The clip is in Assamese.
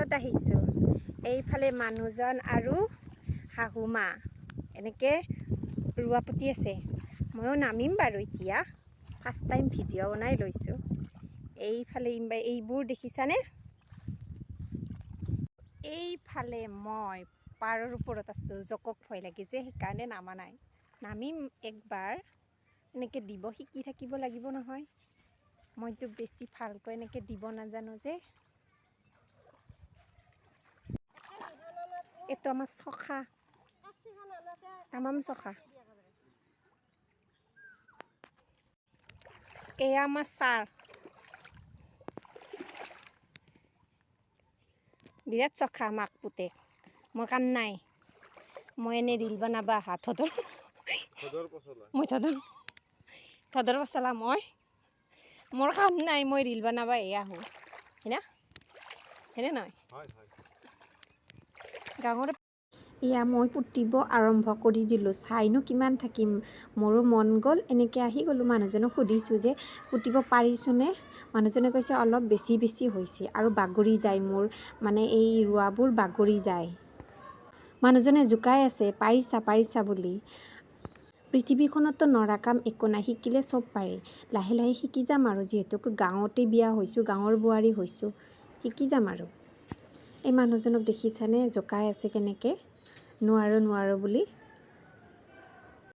পথাৰত আহিছোঁ। এইফালে মানুহজন আৰু শাহু মা এনেকৈ ৰোৱা পুতি আছে। ময়ো নামিম বাৰু এতিয়া, ফাৰ্ষ্ট টাইম ভিডিঅ' বনাই লৈছোঁ। এইফালে এইবোৰ দেখিছানে? এইফালে মই পাৰৰ ওপৰত আছোঁ, জকক ভয় লাগে যে সেইকাৰণে নামা নাই। নামিম একবাৰ, এনেকৈ দিব শিকি থাকিব লাগিব নহয়। মইতো বেছি ভালকৈ এনেকৈ দিব নাজানো যে। এইটো আমাৰ চখা, তামাম চখা। এয়া আমাৰ ছাৰ, বিৰাট চখা মাক পুতেক। মই কাম নাই, মই এনেই ৰিল বনাব আহা থদৰ পচলা মোৰ কাম নাই, মই ৰিল বনাব আহোঁ হয়না, হয়নে নহয়? গাঁৱৰ এয়া মই পুতিব আৰম্ভ কৰি দিলোঁ। চাইনো কিমান থাকিম, মোৰো মন গ'ল, এনেকৈ আহি গ'লোঁ। মানুহজনক সুধিছোঁ যে পুতিব পাৰিছোঁনে? মানুহজনে কৈছে অলপ বেছি হৈছে আৰু বাগৰি যায়, মোৰ মানে এই ৰোৱাবোৰ বাগৰি যায়। মানুহজনে জোকাই আছে পাৰিছা বুলি। পৃথিৱীখনতো নৰা কাম একো নাই, শিকিলে চব পাৰে। লাহে লাহে শিকি যাম আৰু, যিহেতু গাঁৱতে বিয়া হৈছোঁ, গাঁৱৰ বোৱাৰী হৈছোঁ, শিকি যাম আৰু। এই মানুহজনক দেখিছানে জোকাই আছে কেনেকৈ, নোৱাৰোঁ বুলি।